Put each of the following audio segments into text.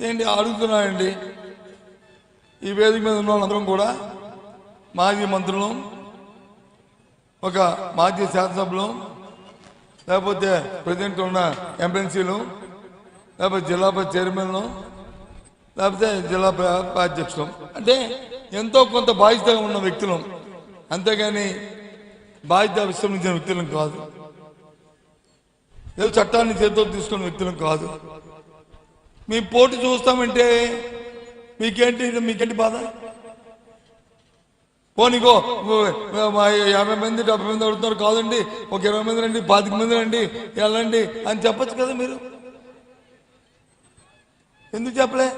ఏంటి అడుగుతున్నానండి. ఈ వేదిక మీద ఉన్న వాళ్ళందరం కూడా మాజీ మంత్రులు, ఒక మాజీ శాసనసభ్యులు, లేకపోతే ప్రెసిడెంట్ ఉన్న ఎంఎల్సీలు, లేకపోతే జిల్లా చైర్మన్లు, లేకపోతే జిల్లా అధ్యక్షులు. అంటే ఎంతో కొంత బాధ్యతగా ఉన్న వ్యక్తులు, అంతేగాని బాధ్యత విస్మరించిన వ్యక్తులను కాదు, ఏదో చట్టాన్ని చేతితో తీసుకున్న వ్యక్తులను కాదు. మీ పోటీ చూస్తామంటే మీకేంటి బాధ? పోనీగో 50 మంది 70 మంది అడుగుతున్నారు, కాదండి ఒక 20 మంది రండి, 25 మంది రండి, వెళ్ళండి అని చెప్పచ్చు కదా. మీరు ఎందుకు చెప్పలే?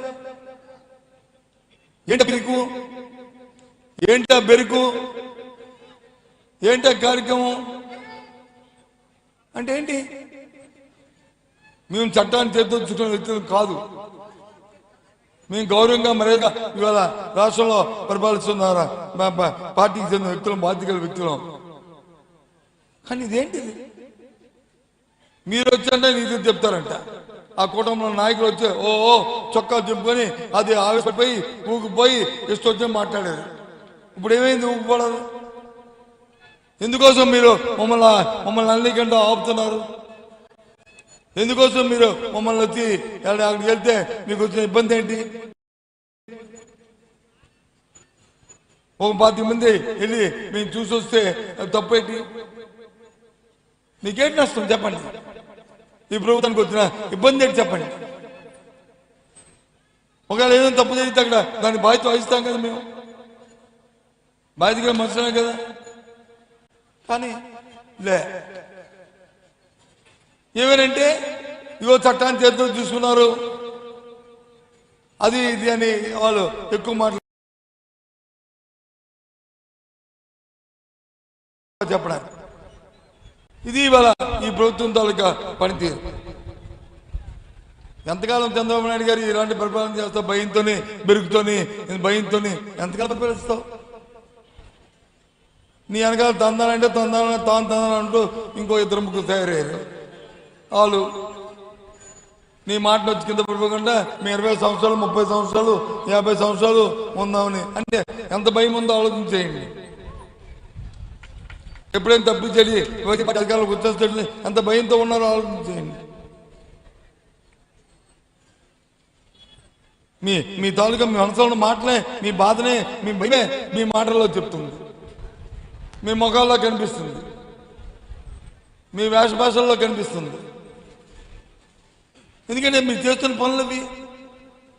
ఏంటా బెరుకు, ఏంటా కార్యక్రమం అంటే ఏంటి? మేము చట్టాన్ని చేర్చుకున్న వ్యక్తులు కాదు. మేము గౌరవంగా మర్యాద ఇవాళ రాష్ట్రంలో పరిపాలిస్తున్నారు పార్టీకి చెందిన వ్యక్తులు, బాధ్యత వ్యక్తులు. కానీ ఇదేంటిది? మీరు వచ్చంటే నీకు చెప్తారంట. ఆ కుటుంబంలో నాయకులు వచ్చి చొక్కా చెప్పుకొని అది ఆవేశపడిపోయి ఊగిపోయి ఇష్టం మాట్లాడారు. ఇప్పుడు ఏమైంది? ఊగిపోవడం ఎందుకోసం మీరు మమ్మల్ని అన్నికంటే ఆపుతున్నారు? ఎందుకోసం మీరు మమ్మల్ని వచ్చి అక్కడికి వెళ్తే మీకు వచ్చిన ఇబ్బంది ఏంటి? ఒక 10 మంది వెళ్ళి మేము చూసి వస్తే తప్పేంటి? మీకేంటి నష్టం చెప్పండి? ఈ ప్రభుత్వానికి వచ్చిన ఇబ్బంది ఏంటి చెప్పండి? ఒకవేళ ఏదైనా తప్పు జరిగితే అక్కడ దాన్ని బాధ్యత వహిస్తాం కదా, మేము బాధ్యతగా మనుషులే కదా. కానీ లే, ఏమేనంటే ఇగో చట్టాన్ని చేతులు తీసుకున్నారు, అది ఇది అని వాళ్ళు ఎక్కువ మాటలు చెప్పడానికి. ఇది ఇవాళ ఈ ప్రభుత్వం తాలూకా పనితీరు. ఎంతకాలం చంద్రబాబు నాయుడు గారు ఇలాంటి పరిపాలన చేస్తావు? భయంతోని బెరుగుతోని భయంతోని ఎంతకాలం పరిపాలిస్తావు? నీ వెనకాల తందాలంటే తందాలంటూ ఇంకో 2 ముగ్గురు తయారయ్యారు. వాళ్ళు నీ మాటలు వచ్చి కింద పడిపోకుండా మీ 20 సంవత్సరాలు 30 సంవత్సరాలు 50 సంవత్సరాలు ఉందామని అంటే ఎంత భయం ఉందో ఆలోచించేయండి. ఎప్పుడైనా తప్పించేది అధికారులకు వచ్చేస్తే ఎంత భయంతో ఉన్నారో ఆలోచించేయండి. మీ తాలూకా మీ మనసులో ఉన్న మాటలే, మీ బాధనే, మీ భయమే మీ మాటల్లో చెప్తుంది, మీ ముఖాల్లో కనిపిస్తుంది, మీ వేష భాషల్లో కనిపిస్తుంది. ఎందుకంటే మీరు చేస్తున్న పనులవి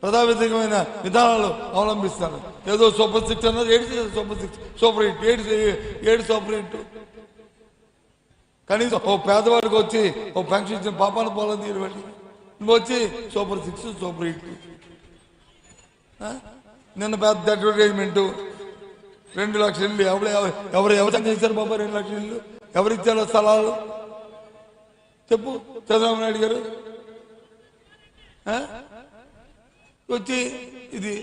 ప్రజావ్యతిరేకమైన విధానాలు అవలంబిస్తారు. ఏదో సూపర్ 6 అన్నారు, 7 సూపర్ 6, సూపర్ 8, 7 సూపర్ 8. కనీసం ఓ పేదవాడికి వచ్చి ఓ పెన్షన్ ఇచ్చిన పాపాన పోలని తీరుబడి నువ్వు వచ్చి సూపర్ 6 సూపర్ 8. నిన్న పెద్ద అడ్వర్టైజ్మెంటు 2 లక్షల ఇల్లు. ఎవరు చేశారు బాబా 2 లక్షల ఇల్లు? ఎవరిచ్చారో స్థలాలు చెప్పు చంద్రబాబు నాయుడు గారు. వచ్చి ఇది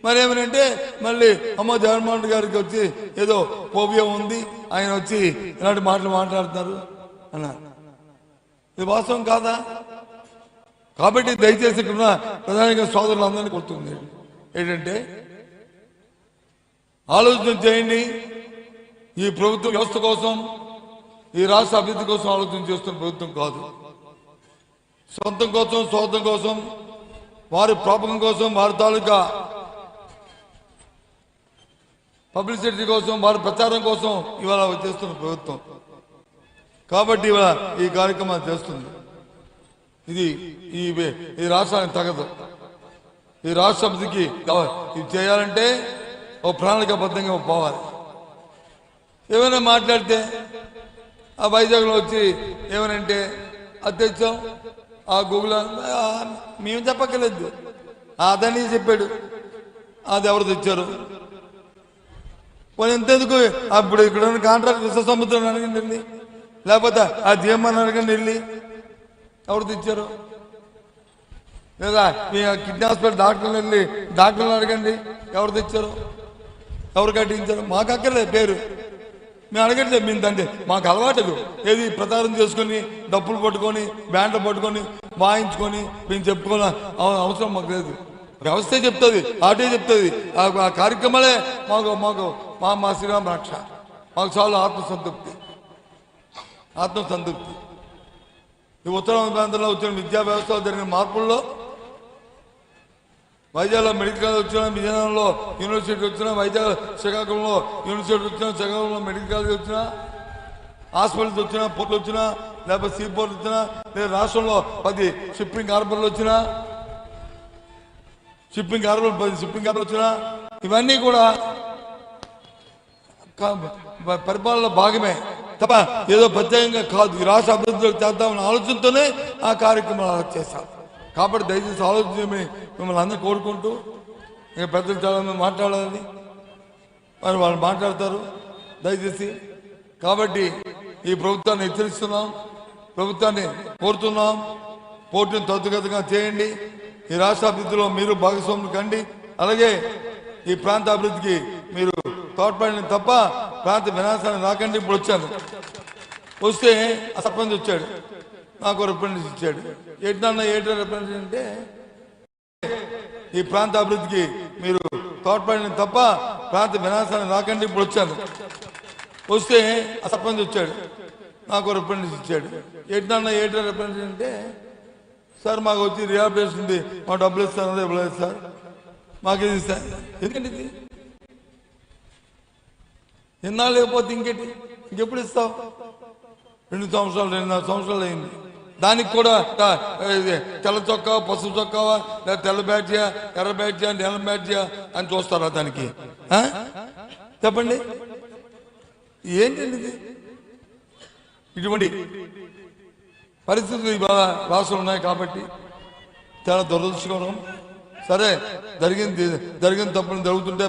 మరేమనంటే మళ్ళీ అమ్మ జగన్మోహన్ రెడ్డి గారికి వచ్చి ఏదో ఫోబియా ఉంది, ఆయన వచ్చి ఇలాంటి మాటలు మాట్లాడుతున్నారు అన్నారు. ఇది వాస్తవం కాదా? కాబట్టి దయచేసి ఇక్కడ ప్రధానంగా సోదరులందరినీ కొడుతుంది ఏంటంటే ఆలోచన చేయండి. ఈ ప్రభుత్వ వ్యవస్థ కోసం, ఈ రాష్ట్ర అభివృద్ధి కోసం ఆలోచన చేస్తున్న ప్రభుత్వం కాదు. సొంతం కోసం, స్వార్థం కోసం, వారి ప్రాపకం కోసం, వారి తాలూకా పబ్లిసిటీ కోసం, వారి ప్రచారం కోసం ఇవాళ చేస్తున్న ప్రభుత్వం. కాబట్టి ఇవాళ ఈ కార్యక్రమాలు చేస్తుంది. ఇది ఈ రాష్ట్రానికి తగదు. ఈ రాష్ట్ర అభివృద్ధికి ఇది చేయాలంటే ఓ ప్రణాళికాబద్ధంగా పోవాలి. ఏమైనా మాట్లాడితే ఆ వైజాగ్లో వచ్చి ఏమనంటే అది తెచ్చాం, ఆ గూగుల్ మేము చెప్పక్కర్లేదు, అదని చెప్పాడు, అది ఎవరు తెచ్చారు? పోనీ ఎంతెందుకు అప్పుడు ఇక్కడ ఉన్న కాంట్రాక్ట్ విశ్వసముద్రం అడగండి వెళ్ళి, లేకపోతే ఆ జీఎంఆర్ అడగండి వెళ్ళి ఎవరు తెచ్చారు? లేదా మీ కిడ్నీ హాస్పిటల్ డాక్టర్లు అడగండి ఎవరు తెచ్చారు, ఎవరు కట్టించారు? మాకు అక్కర్లేదు పేరు, మేము అడగట్లేదు. మేము తండ్రి మాకు అలవాటు ఏది ప్రచారం చేసుకొని డప్పులు పట్టుకొని బ్యాండ్లు పట్టుకొని వాయించుకొని మేము చెప్పుకోవాల అవసరం మాకు లేదు. వ్యవస్థే చెప్తుంది, ఆటే చెప్తుంది. ఆ కార్యక్రమాలే మాకు మాకు మా మా శ్రీరామ రక్ష. మాకు చాలా ఆత్మసంతృప్తి. ఈ ఉత్తరాంధ్ర ప్రాంతంలో వచ్చిన విద్యా వ్యవస్థలో జరిగిన మార్పుల్లో వైజాగ్లో మెడికల్ కాలేజ్ వచ్చినా, విజయనగరంలో యూనివర్సిటీ వచ్చినా, వైజాగ్ శ్రీకాకుళంలో యూనివర్సిటీ వచ్చినా, శ్రీకాకుళంలో మెడికల్ కాలేజ్ వచ్చినా, హాస్పిటల్స్ వచ్చినా, పోర్టులు వచ్చినా, లేకపోతే సీ పోర్ట్ వచ్చినా, లేదా రాష్ట్రంలో 10 షిప్పింగ్ హార్బర్లు వచ్చినా, 10 షిప్పింగ్ హార్బర్లు వచ్చినా, ఇవన్నీ కూడా పరిపాలనలో భాగమే తప్ప ఏదో ప్రత్యేకంగా కాదు. ఈ రాష్ట్ర అభివృద్ధిలోకి చేద్దామన్న ఆలోచనతోనే ఆ కార్యక్రమాలు చేశారు. కాబట్టి దయచేసి ఆలోచించమని మిమ్మల్ని అందరూ కోరుకుంటూ, ఇక పెద్దలు చాలా మాట్లాడాలని మరి వాళ్ళు మాట్లాడతారు దయచేసి. కాబట్టి ఈ ప్రభుత్వాన్ని హెచ్చరిస్తున్నాం, ప్రభుత్వాన్ని కోరుతున్నాం, పోటీని త్వరితగతిగా చేయండి. ఈ రాష్ట్ర అభివృద్ధిలో మీరు భాగస్వాములు కండి. అలాగే ఈ ప్రాంత అభివృద్ధికి మీరు తోడ్పడిన తప్ప ప్రాంత వినాశాన్ని రాకండి. ఇప్పుడు వచ్చాను, వస్తే ఆ సర్పంచ్ వచ్చాడు, నాకు రిప్రజెంటేషన్ ఇచ్చాడు. ఏంటో రిప్రజెంటేషన్ అంటే ఈ ప్రాంత అభివృద్ధికి మీరు తోడ్పడిన తప్ప ప్రాంత వినాశాన్ని రాకండి. ఇప్పుడు వచ్చాను, వస్తే ఆ సర్పంచ్ వచ్చాడు, నాకు రిప్రజెంటేషన్ ఇచ్చాడు. ఏంటో రిప్రజెంటేషన్ అంటే సార్ మాకు వచ్చి రిహాబిలిటేషన్ ఉంది, మా డబ్బులు ఇస్తాను, ఇవ్వలేదు సార్, మాకు ఇది ఇస్తాను. ఎందుకంటే ఇది ఎన్నాళ్ళు లేకపోతే ఇంకెప్పుడు ఇస్తావు? 2 సంవత్సరాలు 2.5 సంవత్సరాలు అయింది. దానికి కూడా తెల్ల చొక్కావా, పసుపు చొక్కావా, లేదా తెల్ల బ్యాడ్జియా, ఎర్ర బ్యాడ్జియా, నీలం బ్యాడ్జియా అని చూస్తారా దానికి? చెప్పండి, ఏంటండి ఇది? ఇటువంటి పరిస్థితులు ఇవాళ రాష్ట్రంలో ఉన్నాయి. కాబట్టి చాలా దురదృష్టకరం. సరే, జరిగిన తప్పులు జరుగుతుంటే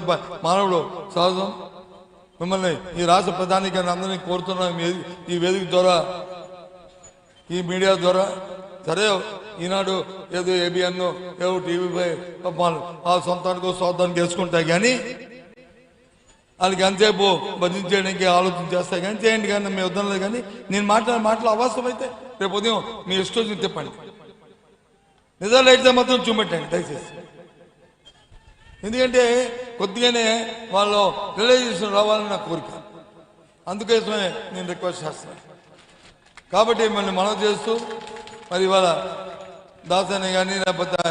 మానవుడు సహజం. మిమ్మల్ని ఈ రాష్ట్ర ప్రధాని గారిని అందరినీ కోరుతున్నాం ఈ వేదిక ద్వారా, ఈ మీడియా ద్వారా. సరే, ఈనాడు ఏదో ఏబిఎన్ ఏదో టీవీపై ఆ సొంతానికి వేసుకుంటాయి, కానీ వాళ్ళకి ఎంతసేపు భజించేయడానికి ఆలోచన చేస్తాయి. కానీ చేయండి, కానీ మీ వద్దనలేదు. కానీ నేను మాట్లాడే మాటలు అవాస్తవం అయితే రేపు ఉదయం మీ ఇష్టం తిప్పండి. నిజాలు అయితే మాత్రం చూపెట్టండి దయచేసి. ఎందుకంటే కొద్దిగానే వాళ్ళు రియలైజేషన్ రావాలని నా కోరిక. అందుకోసమే నేను రిక్వెస్ట్ చేస్తున్నాను. కాబట్టి మిమ్మల్ని మనం చేస్తూ మరి ఇవాళ దాసని కానీ, లేకపోతే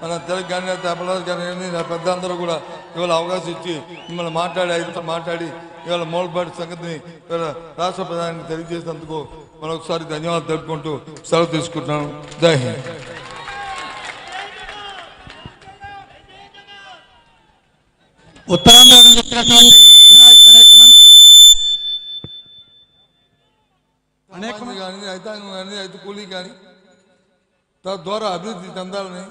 మన తెలుగు కానీ, లేకపోతే అపరాధ్ కానీ, పెద్ద అందరూ కూడా ఇవాళ అవకాశం ఇచ్చి మిమ్మల్ని మాట్లాడి ఇవాళ మూలపాటి సంగతిని రాష్ట్ర ప్రధానికి తెలియజేసినందుకు మరొకసారి ధన్యవాదాలు తెలుపుకుంటూ సెలవు తీసుకుంటున్నాను. జై హింద్. ఉత్తరాంధ్ర నుంచి వచ్చినటువంటి అనేక మంది కానీ, రైతాంగం కానీ, రైతు కూలీ కానీ తద్వారా అభివృద్ధి చెందాలని